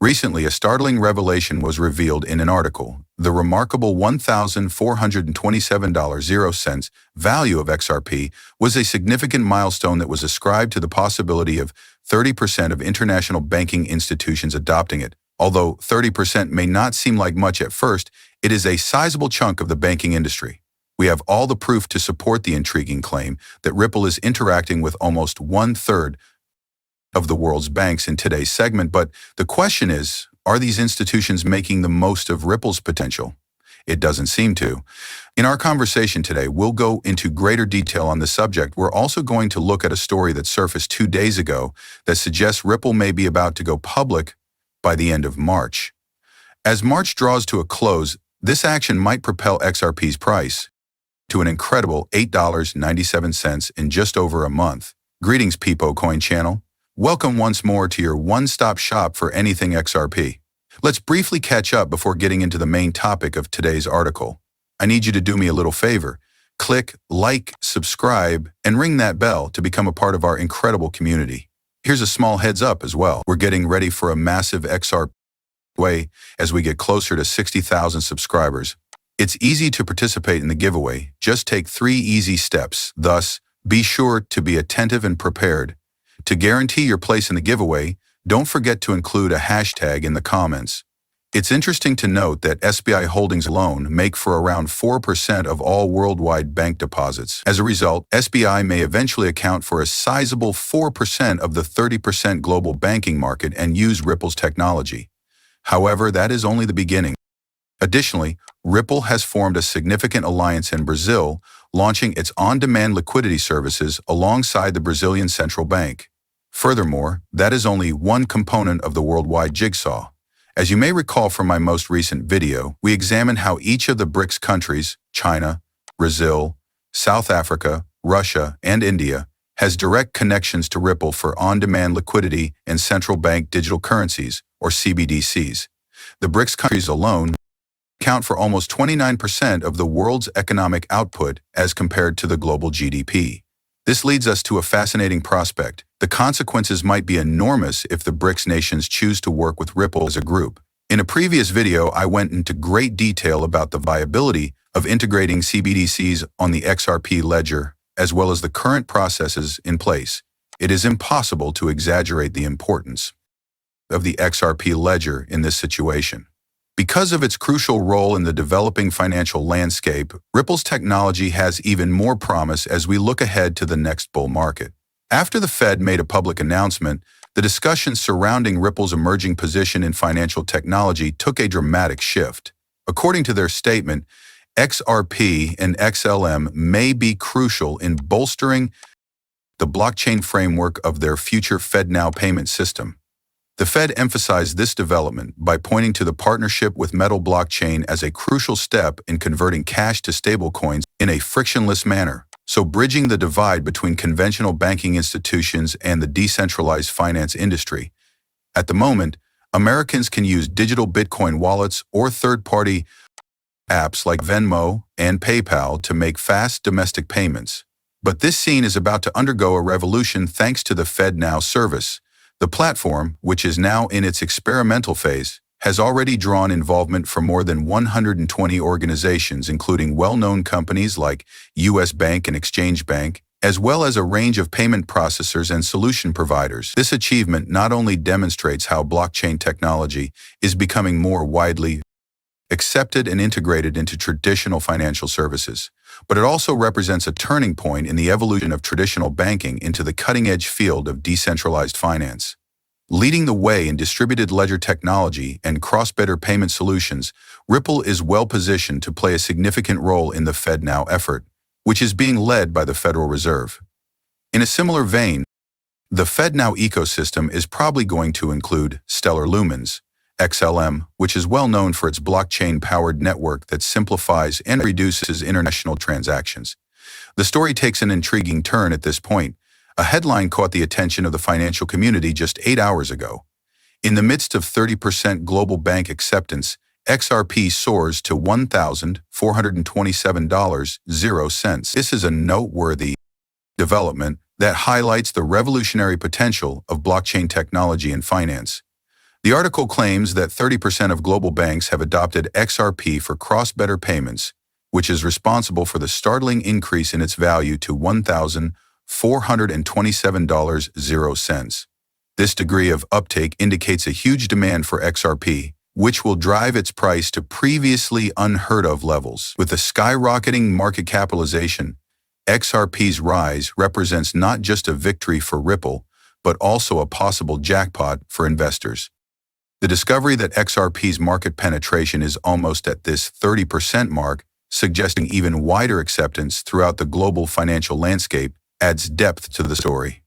Recently, a startling revelation was revealed in an article. The remarkable $1,427.00 value of XRP was a significant milestone that was ascribed to the possibility of 30% of international banking institutions adopting it. Although 30% may not seem like much at first, it is a sizable chunk of the banking industry. We have all the proof to support the intriguing claim that Ripple is interacting with almost one-third of the world's banks in today's segment, but the question is, are these institutions making the most of Ripple's potential? It doesn't seem to. In our conversation today, we'll go into greater detail on the subject. We're also going to look at a story that surfaced 2 days ago that suggests Ripple may be about to go public by the end of March. As March draws to a close, this action might propel XRP's price to an incredible $8.97 in just over a month. Greetings, Peepo Coin Channel. Welcome once more to your one-stop shop for anything XRP. Let's briefly catch up before getting into the main topic of today's article. I need you to do me a little favor. Click, like, subscribe, and ring that bell to become a part of our incredible community. Here's a small heads up as well. We're getting ready for a massive XRP giveaway as we get closer to 60,000 subscribers. It's easy to participate in the giveaway. Just take 3 easy steps. Thus, be sure to be attentive and prepared. To guarantee your place in the giveaway, don't forget to include a hashtag in the comments. It's interesting to note that SBI holdings alone make for around 4% of all worldwide bank deposits. As a result, SBI may eventually account for a sizable 4% of the 30% global banking market and use Ripple's technology. However, that is only the beginning. Additionally, Ripple has formed a significant alliance in Brazil, launching its on-demand liquidity services alongside the Brazilian Central Bank. Furthermore, that is only one component of the worldwide jigsaw. As you may recall from my most recent video, we examined how each of the BRICS countries, China, Brazil, South Africa, Russia, and India, has direct connections to Ripple for on-demand liquidity and central bank digital currencies, or CBDCs. The BRICS countries alone account for almost 29% of the world's economic output as compared to the global GDP. This leads us to a fascinating prospect. The consequences might be enormous if the BRICS nations choose to work with Ripple as a group. In a previous video, I went into great detail about the viability of integrating CBDCs on the XRP ledger, as well as the current processes in place. It is impossible to exaggerate the importance of the XRP ledger in this situation. Because of its crucial role in the developing financial landscape, Ripple's technology has even more promise as we look ahead to the next bull market. After the Fed made a public announcement, the discussion surrounding Ripple's emerging position in financial technology took a dramatic shift. According to their statement, XRP and XLM may be crucial in bolstering the blockchain framework of their future FedNow payment system. The Fed emphasized this development by pointing to the partnership with Metal Blockchain as a crucial step in converting cash to stablecoins in a frictionless manner, so bridging the divide between conventional banking institutions and the decentralized finance industry. At the moment, Americans can use digital Bitcoin wallets or third-party apps like Venmo and PayPal to make fast domestic payments. But this scene is about to undergo a revolution thanks to the FedNow service. The platform, which is now in its experimental phase, has already drawn involvement from more than 120 organizations, including well-known companies like US Bank and Exchange Bank, as well as a range of payment processors and solution providers. This achievement not only demonstrates how blockchain technology is becoming more widely accepted and integrated into traditional financial services, but it also represents a turning point in the evolution of traditional banking into the cutting-edge field of decentralized finance. Leading the way in distributed ledger technology and cross-border payment solutions, Ripple is well-positioned to play a significant role in the FedNow effort, which is being led by the Federal Reserve. In a similar vein, the FedNow ecosystem is probably going to include Stellar Lumens, XLM, which is well known for its blockchain-powered network that simplifies and reduces international transactions. The story takes an intriguing turn at this point. A headline caught the attention of the financial community just 8 hours ago. In the midst of 30% global bank acceptance, XRP soars to $1,427.00. This is a noteworthy development that highlights the revolutionary potential of blockchain technology in finance. The article claims that 30% of global banks have adopted XRP for cross-border payments, which is responsible for the startling increase in its value to $1,427.00. This degree of uptake indicates a huge demand for XRP, which will drive its price to previously unheard-of levels. With a skyrocketing market capitalization, XRP's rise represents not just a victory for Ripple, but also a possible jackpot for investors. The discovery that XRP's market penetration is almost at this 30% mark, suggesting even wider acceptance throughout the global financial landscape, adds depth to the story.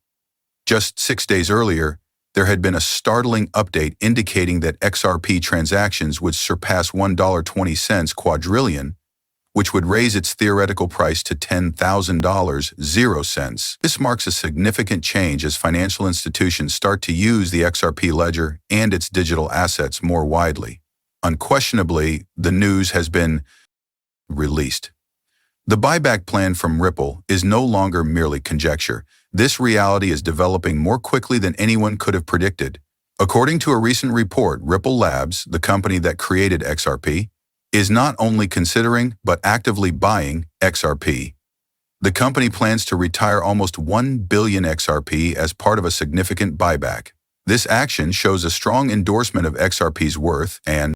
Just 6 days earlier, there had been a startling update indicating that XRP transactions would surpass $1.20 quadrillion, which would raise its theoretical price to $10,000.00. This marks a significant change as financial institutions start to use the XRP ledger and its digital assets more widely. Unquestionably, the news has been released. The buyback plan from Ripple is no longer merely conjecture. This reality is developing more quickly than anyone could have predicted. According to a recent report, Ripple Labs, the company that created XRP, is not only considering but actively buying XRP. The company plans to retire almost 1 billion XRP as part of a significant buyback. This action shows a strong endorsement of XRP's worth and